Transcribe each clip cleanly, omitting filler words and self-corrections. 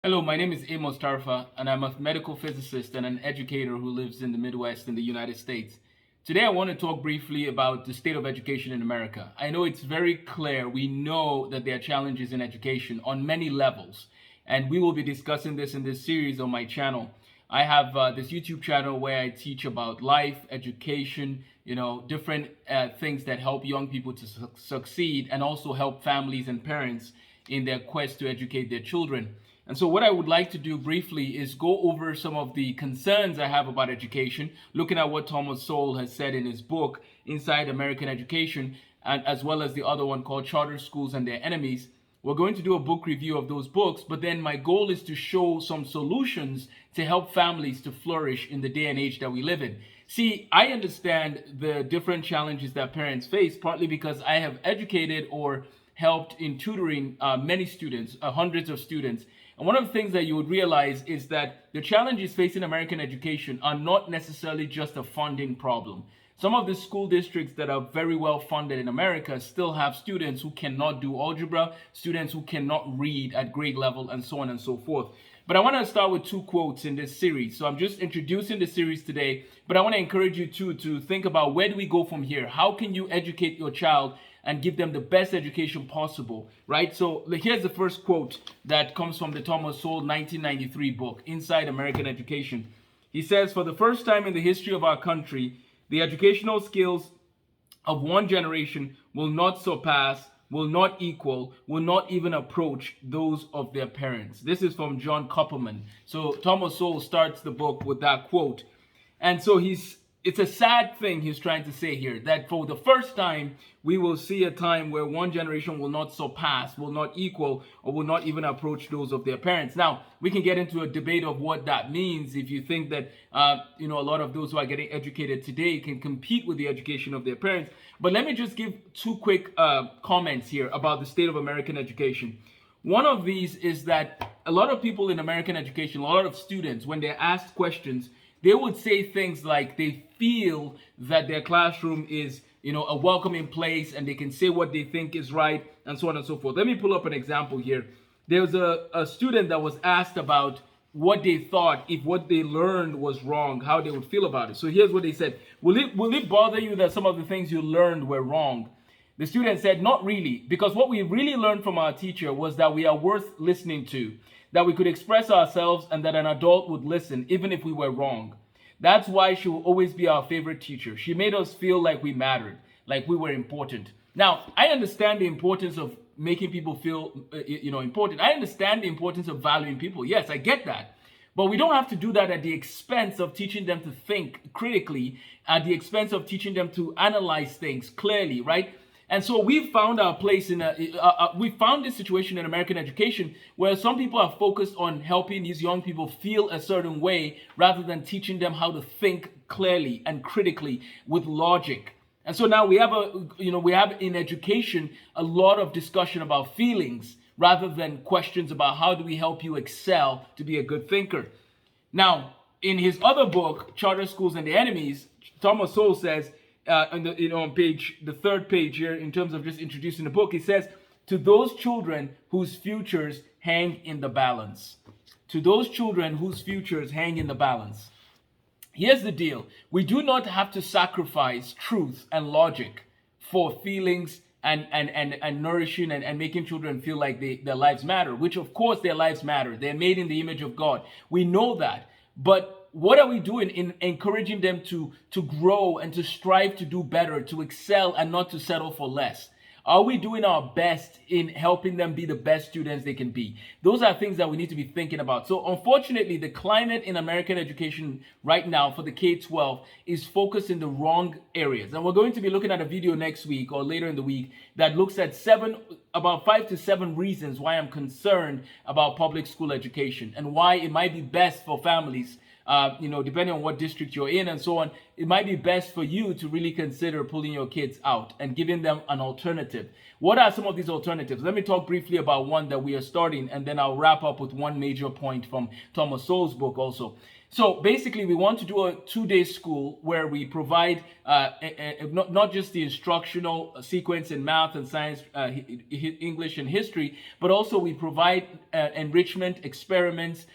Hello, my name is Amos Tarfa, and I'm a medical physicist and an educator who lives in the Midwest in the United States. Today, I want to talk briefly about the state of education in America. I know it's very clear. We know that there are challenges in education on many levels, and we will be discussing this in this series on my channel. I have this YouTube channel where I teach about life, education, different things that help young people to succeed and also help families and parents in their quest to educate their children. And so what I would like to do briefly is go over some of the concerns I have about education, looking at what Thomas Sowell has said in his book, Inside American Education, and as well as the other one called Charter Schools and Their Enemies. We're going to do a book review of those books, but then my goal is to show some solutions to help families to flourish in the day and age that we live in. See, I understand the different challenges that parents face, partly because I have educated or helped in tutoring many students, hundreds of students. And one of the things that you would realize is that the challenges facing American education are not necessarily just a funding problem. Some of the school districts that are very well funded in America still have students who cannot do algebra, students who cannot read at grade level, and so on and so forth. But I want to start with two quotes in this series. So I'm just introducing the series today, but I want to encourage you to think about, where do we go from here? How can you educate your child and give them the best education possible, right? So here's the first quote that comes from the Thomas Sowell 1993 book, Inside American Education. He says, "For the first time in the history of our country, the educational skills of one generation will not surpass, will not equal, will not even approach those of their parents." This is from John Kopperman. So Thomas Sowell starts the book with that quote. And so it's a sad thing he's trying to say here, that for the first time, we will see a time where one generation will not surpass, will not equal, or will not even approach those of their parents. Now, we can get into a debate of what that means if you think that, a lot of those who are getting educated today can compete with the education of their parents. But let me just give two quick comments here about the state of American education. One of these is that a lot of people in American education, a lot of students, when they're asked questions, they would say things like they feel that their classroom is, a welcoming place, and they can say what they think is right, and so on and so forth. Let me pull up an example here. There was a student that was asked about what they thought, if what they learned was wrong, how they would feel about it. So here's what they said. Will it bother you that some of the things you learned were wrong? The student said, "Not really, because what we really learned from our teacher was that we are worth listening to, that we could express ourselves, and that an adult would listen even if we were wrong. That's why she will always be our favorite teacher. She made us feel like we mattered, like we were important." Now, I understand the importance of making people feel, important. I understand the importance of valuing people. Yes, I get that. But we don't have to do that at the expense of teaching them to think critically, at the expense of teaching them to analyze things clearly, right? And so we found our place we found this situation in American education where some people are focused on helping these young people feel a certain way rather than teaching them how to think clearly and critically with logic. And so now we have in education a lot of discussion about feelings rather than questions about how do we help you excel to be a good thinker. Now, in his other book, Charter Schools and Their Enemies, Thomas Sowell says, on the third page here, in terms of just introducing the book, he says, "To those children whose futures hang in the balance." To those children whose futures hang in the balance. Here's the deal. We do not have to sacrifice truth and logic for feelings and nourishing and making children feel like their lives matter, which of course their lives matter. They're made in the image of God. We know that. But what are we doing in encouraging them to grow and to strive to do better, to excel, and not to settle for less? Are we doing our best in helping them be the best students they can be? Those are things that we need to be thinking about. So unfortunately, the climate in American education right now for the K-12 is focused in the wrong areas. And we're going to be looking at a video next week or later in the week that looks at about 5 to 7 reasons why I'm concerned about public school education and why it might be best for families, depending on what district you're in and so on, it might be best for you to really consider pulling your kids out and giving them an alternative. What are some of these alternatives? Let me talk briefly about one that we are starting, and then I'll wrap up with one major point from Thomas Sowell's book also. So basically, we want to do a 2-day school where we provide not just the instructional sequence in math and science, English and history, but also we provide enrichment, experiments,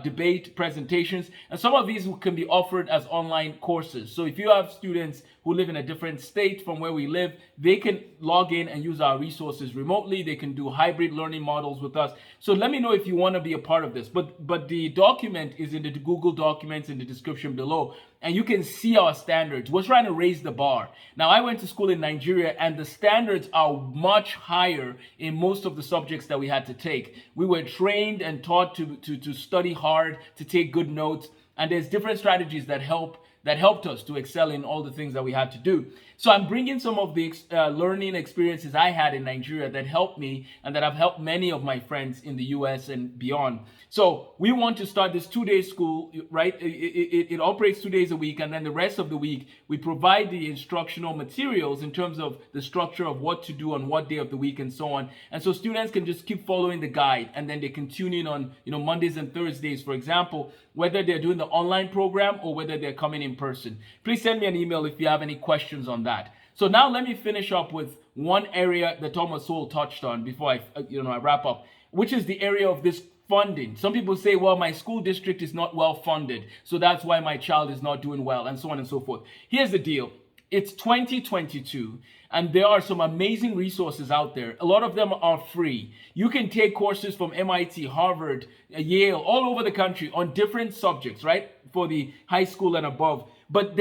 debate, presentations, and some of these can be offered as online courses. So if you have students who live in a different state from where we live, they can log in and use our resources remotely. They can do hybrid learning models with us. So let me know if you want to be a part of this. But the document is in the Google Documents in the description below, and you can see our standards. We're trying to raise the bar. Now, I went to school in Nigeria, and the standards are much higher in most of the subjects that we had to take. We were trained and taught to study hard, to take good notes, and there's different strategies that helped us to excel in all the things that we had to do. So I'm bringing some of the learning experiences I had in Nigeria that helped me and that have helped many of my friends in the US and beyond. So we want to start this 2-day school, right? It operates 2 days a week, and then the rest of the week we provide the instructional materials in terms of the structure of what to do on what day of the week and so on. And so students can just keep following the guide, and then they can tune in on Mondays and Thursdays, for example, whether they're doing the online program or whether they're coming in person. Please send me an email if you have any questions on that. So now let me finish up with one area that Thomas Sowell touched on before I wrap up, which is the area of this funding. Some people say, well, my school district is not well funded, so that's why my child is not doing well, and so on and so forth. Here's the deal. It's 2022, and there are some amazing resources out there. A lot of them are free. You can take courses from MIT, Harvard, Yale, all over the country on different subjects, right? For the high school and above. But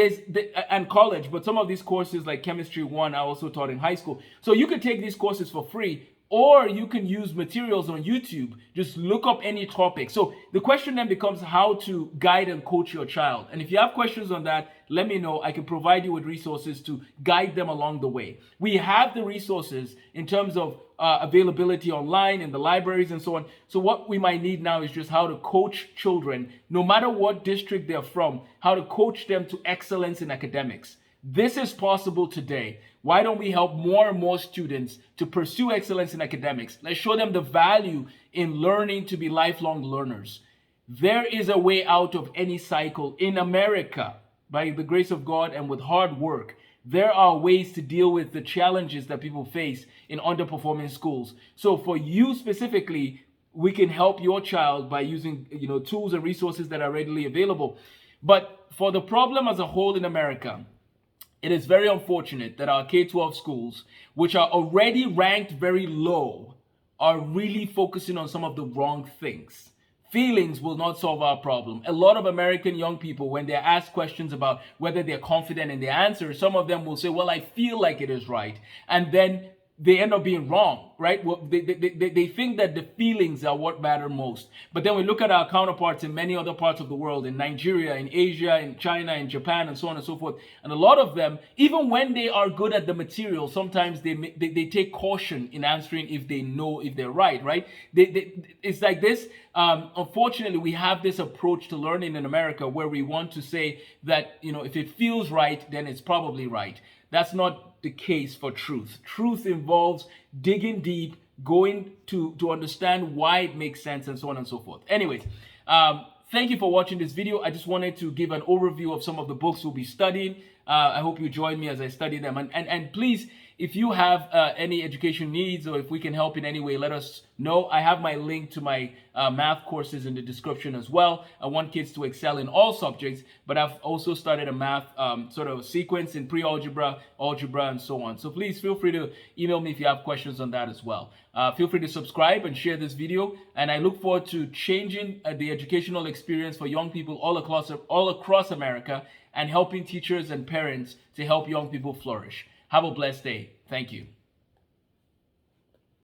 and college, but some of these courses like Chemistry 1, I also taught in high school. So you could take these courses for free, or you can use materials on YouTube. Just look up any topic. So the question then becomes how to guide and coach your child. And if you have questions on that, let me know. I can provide you with resources to guide them along the way. We have the resources in terms of availability online in the libraries and so on. So what we might need now is just how to coach children, no matter what district they're from, how to coach them to excellence in academics. This is possible today. Why don't we help more and more students to pursue excellence in academics? Let's show them the value in learning to be lifelong learners. There is a way out of any cycle in America. By the grace of God and with hard work, there are ways to deal with the challenges that people face in underperforming schools. So for you specifically, we can help your child by using tools and resources that are readily available. But for the problem as a whole in America, it is very unfortunate that our K-12 schools, which are already ranked very low, are really focusing on some of the wrong things. Feelings will not solve our problem. A lot of American young people, when they're asked questions about whether they're confident in their answers, some of them will say, well, I feel like it is right. And then they end up being wrong, right? Well, they think that the feelings are what matter most. But then we look at our counterparts in many other parts of the world, in Nigeria, in Asia, in China, in Japan, and so on and so forth. And a lot of them, even when they are good at the material, sometimes they take caution in answering if they know if they're right? It's like this. Unfortunately, we have this approach to learning in America where we want to say that, if it feels right, then it's probably right. That's not the case for truth. Truth involves digging deep, going to understand why it makes sense, and so on and so forth. Anyways, thank you for watching this video. I just wanted to give an overview of some of the books we'll be studying. I hope you join me as I study them. And please, if you have any education needs or if we can help in any way, let us know. I have my link to my math courses in the description as well. I want kids to excel in all subjects, but I've also started a math sort of sequence in pre-algebra, algebra, and so on. So please feel free to email me if you have questions on that as well. Feel free to subscribe and share this video. And I look forward to changing the educational experience for young people all across America and helping teachers and parents to help young people flourish. Have a blessed day. Thank you.